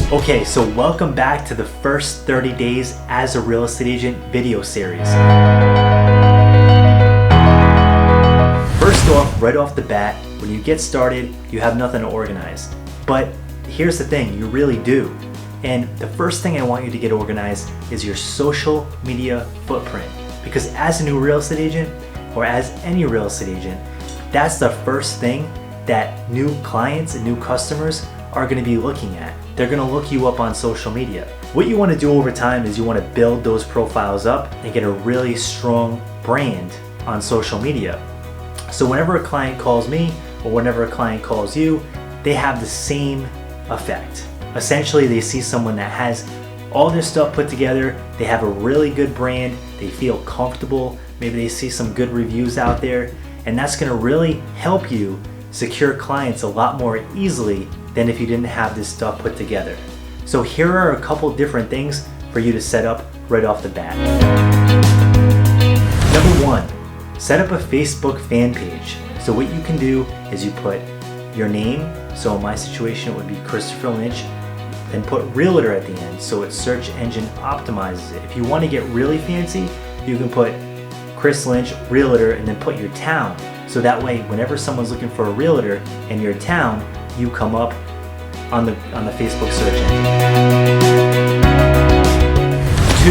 Okay, so welcome back to the first 30 days as a real estate agent video series. First off, right off the bat, when you get started, you have nothing to organize. But here's the thing, you really do. And the first thing I want you to get organized is your social media footprint. Because as a new real estate agent, or as any real estate agent, that's the first thing that new clients and new customers are going to be looking at. They're going to look you up on social media. What you want to do over time is you want to build those profiles up and get a really strong brand on social media. So whenever a client calls me or whenever a client calls you, they have the same effect. Essentially, they see someone that has all their stuff put together, they have a really good brand, they feel comfortable, maybe they see some good reviews out there, and that's going to really help you secure clients a lot more easily than if you didn't have this stuff put together. So here are a couple different things for you to set up right off the bat. Number one, set up a Facebook fan page. So what you can do is you put your name, so in my situation it would be Christopher Lynch, then put Realtor at the end so it search engine optimizes it. If you want to get really fancy, you can put Chris Lynch, Realtor, and then put your town. So that way, whenever someone's looking for a realtor in your town, you come up on the Facebook search engine.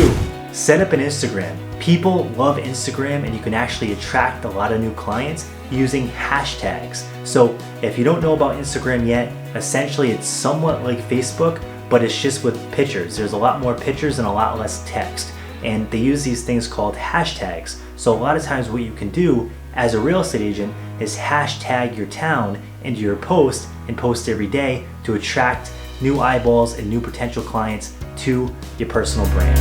2, set up an Instagram. People love Instagram, and you can actually attract a lot of new clients using hashtags. So if you don't know about Instagram yet, essentially it's somewhat like Facebook, but it's just with pictures. There's a lot more pictures and a lot less text. And they use these things called hashtags. So a lot of times what you can do as a real estate agent is hashtag your town into your post and post every day to attract new eyeballs and new potential clients to your personal brand.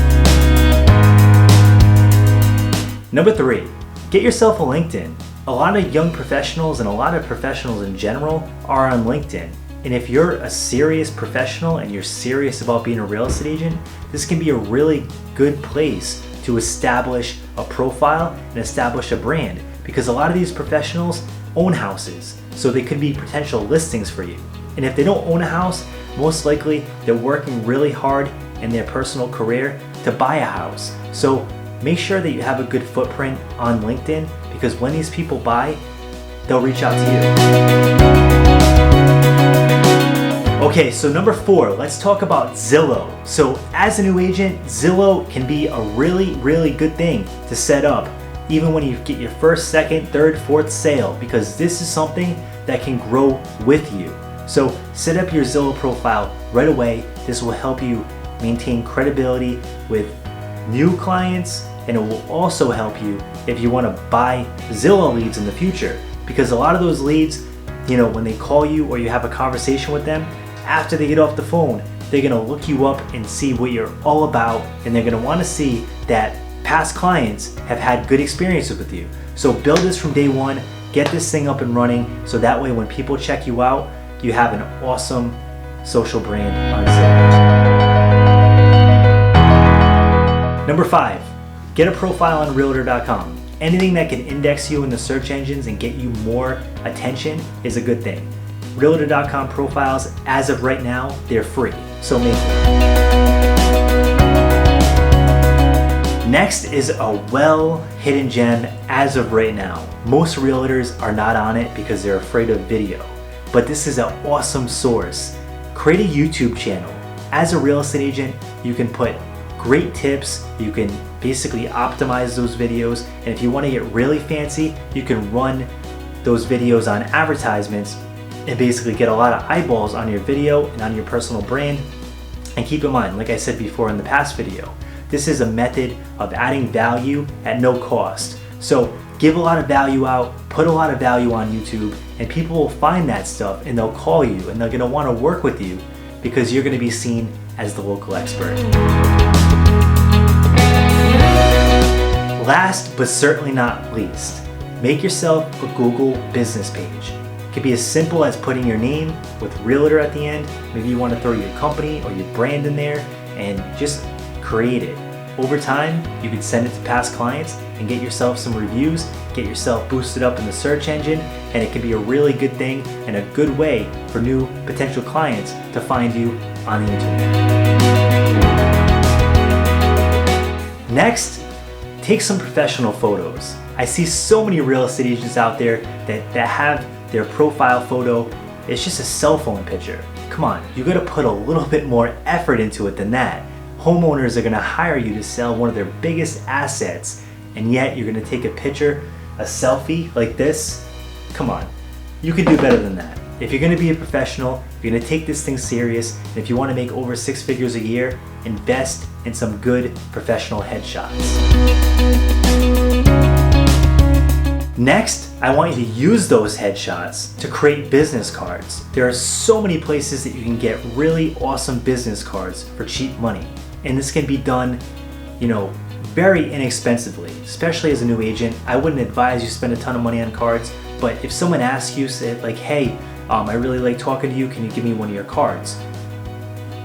Number 3, get yourself a LinkedIn. A lot of young professionals and a lot of professionals in general are on LinkedIn. And if you're a serious professional and you're serious about being a real estate agent, this can be a really good place to establish a profile and establish a brand, because a lot of these professionals own houses, so they could be potential listings for you. And if they don't own a house, most likely they're working really hard in their personal career to buy a house. So make sure that you have a good footprint on LinkedIn, because when these people buy, they'll reach out to you. Okay, so number 4, let's talk about Zillow. So as a new agent, Zillow can be a really good thing to set up even when you get your first, second, third, fourth sale, because this is something that can grow with you. So set up your Zillow profile right away. This will help you maintain credibility with new clients, and it will also help you if you want to buy Zillow leads in the future, because a lot of those leads, when they call you or you have a conversation with them, after they get off the phone, they're going to look you up and see what you're all about, and they're going to want to see that past clients have had good experiences with you. So build this from day one, get this thing up and running, so that way when people check you out, you have an awesome social brand on Zillow. Number 5, get a profile on Realtor.com. Anything that can index you in the search engines and get you more attention is a good thing. Realtor.com profiles, as of right now, they're free, so make them. Next is a well-hidden gem as of right now. Most realtors are not on it because they're afraid of video, but this is an awesome source. Create a YouTube channel. As a real estate agent, you can put great tips, you can basically optimize those videos, and if you want to get really fancy, you can run those videos on advertisements and basically get a lot of eyeballs on your video and on your personal brand. And keep in mind, like I said before in the past video, this is a method of adding value at no cost. So give a lot of value out, put a lot of value on YouTube, and people will find that stuff and they'll call you and they're going to want to work with you because you're going to be seen as the local expert. Last but certainly not least, make yourself a Google business page. It could be as simple as putting your name with Realtor at the end. Maybe you want to throw your company or your brand in there and just create it. Over time, you can send it to past clients and get yourself some reviews, get yourself boosted up in the search engine, and it can be a really good thing and a good way for new potential clients to find you on the internet. Next, take some professional photos. I see so many real estate agents out there that have their profile photo, it's just a cell phone picture. Come on, you gotta put a little bit more effort into it than that. Homeowners are gonna hire you to sell one of their biggest assets, and yet you're gonna take a picture, a selfie like this? Come on, you can do better than that. If you're gonna be a professional, you're gonna take this thing serious, and if you wanna make over 6 figures a year, invest in some good professional headshots. Next, I want you to use those headshots to create business cards. There are so many places that you can get really awesome business cards for cheap money. And this can be done, very inexpensively. Especially as a new agent, I wouldn't advise you spend a ton of money on cards, but if someone asks you, say like, hey, I really like talking to you, can you give me one of your cards?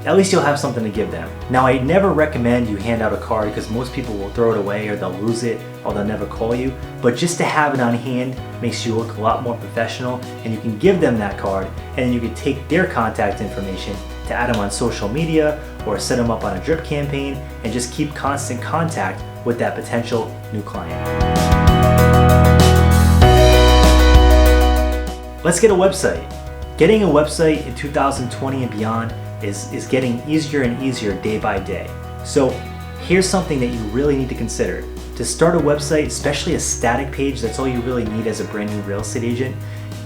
At least you'll have something to give them. Now, I never recommend you hand out a card because most people will throw it away or they'll lose it or they'll never call you. But just to have it on hand makes you look a lot more professional, and you can give them that card and then you can take their contact information to add them on social media or set them up on a drip campaign and just keep constant contact with that potential new client. Let's get a website. Getting a website in 2020 and beyond is getting easier and easier day by day. So here's something that you really need to consider. To start a website, especially a static page, that's all you really need as a brand new real estate agent,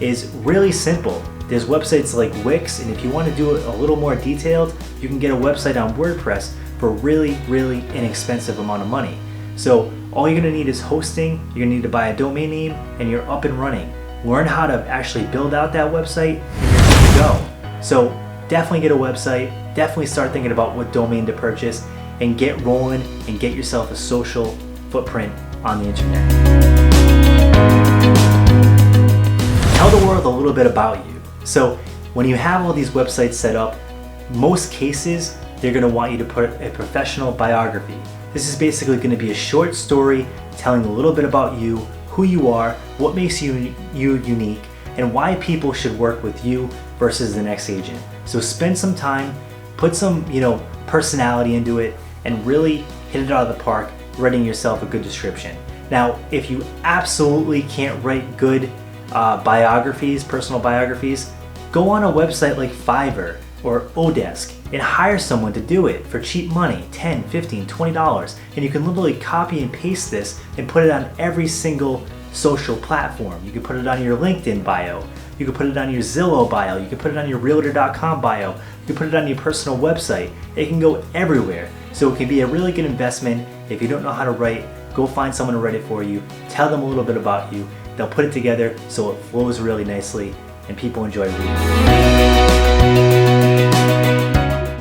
is really simple. There's websites like Wix, and if you want to do it a little more detailed, you can get a website on WordPress for really, really inexpensive amount of money. So all you're gonna need is hosting, you're gonna need to buy a domain name, and you're up and running. Learn how to actually build out that website, and you're good to go. So definitely get a website, definitely start thinking about what domain to purchase, and get rolling and get yourself a social footprint on the internet. Tell the world a little bit about you. So when you have all these websites set up, most cases, they're gonna want you to put a professional biography. This is basically gonna be a short story telling a little bit about you, who you are, what makes you unique, and why people should work with you versus the next agent. So spend some time, put some personality into it, and really hit it out of the park, writing yourself a good description. Now, if you absolutely can't write good biographies, personal biographies, go on a website like Fiverr or Odesk and hire someone to do it for cheap money, $10, $15, $20. And you can literally copy and paste this and put it on every single social platform. You can put it on your LinkedIn bio. You can put it on your Zillow bio. You can put it on your Realtor.com bio. You can put it on your personal website. It can go everywhere. So it can be a really good investment. If you don't know how to write, go find someone to write it for you. Tell them a little bit about you. They'll put it together so it flows really nicely and people enjoy reading it.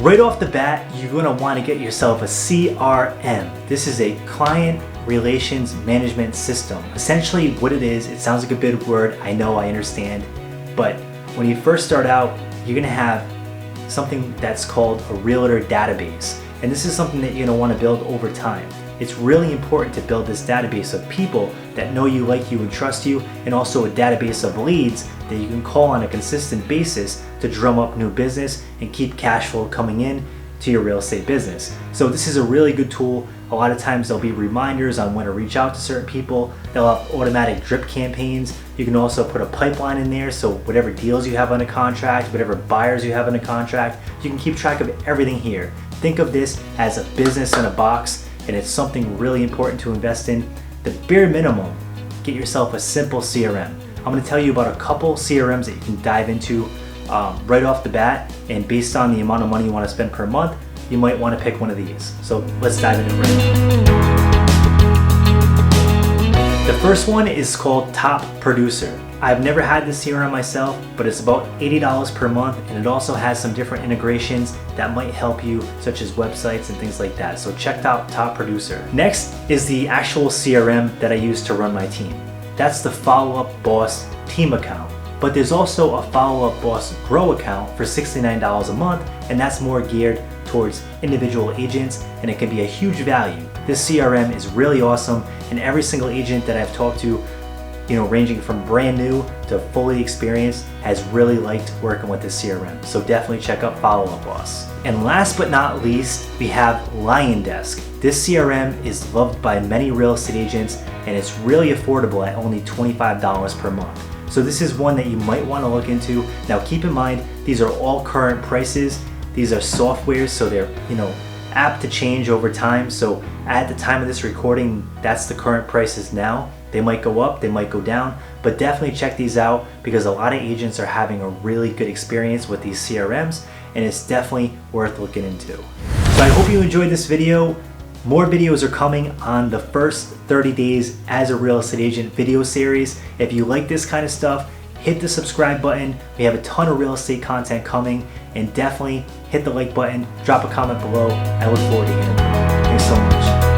Right off the bat, you're going to want to get yourself a CRM. This is a client relations management system. Essentially what it is, it sounds like a big word, I know, I understand, but when you first start out, you're going to have something that's called a realtor database. And this is something that you're going to want to build over time. It's really important to build this database of people that know you, like you, and trust you, and also a database of leads that you can call on a consistent basis to drum up new business and keep cash flow coming in to your real estate business. So this is a really good tool. A lot of times there'll be reminders on when to reach out to certain people. They'll have automatic drip campaigns. You can also put a pipeline in there, so whatever deals you have on a contract, whatever buyers you have on a contract, you can keep track of everything here. Think of this as a business in a box, and it's something really important to invest in. The bare minimum, get yourself a simple CRM. I'm going to tell you about a couple CRMs that you can dive into right off the bat, and based on the amount of money you want to spend per month, you might want to pick one of these. So let's dive into it right now. The first one is called Top Producer. I've never had this CRM myself, but it's about $80 per month, and it also has some different integrations that might help you, such as websites and things like that. So check out Top Producer. Next is the actual CRM that I use to run my team. That's the Follow Up Boss team account. But there's also a Follow Up Boss Grow account for $69 a month, and that's more geared towards individual agents, and it can be a huge value. This CRM is really awesome, and every single agent that I've talked to ranging from brand new to fully experienced, has really liked working with this CRM. So definitely check out Follow Up Boss. And last but not least, we have Lion Desk. This CRM is loved by many real estate agents, and it's really affordable at only $25 per month. So this is one that you might want to look into. Now keep in mind, these are all current prices. These are softwares, so they're apt to change over time. So at the time of this recording, that's the current prices now. They might go up, they might go down, but definitely check these out because a lot of agents are having a really good experience with these CRMs, and it's definitely worth looking into. So I hope you enjoyed this video. More videos are coming on the first 30 days as a real estate agent video series. If you like this kind of stuff, hit the subscribe button. We have a ton of real estate content coming, and definitely hit the like button, drop a comment below. I look forward to hearing from you. Thanks so much.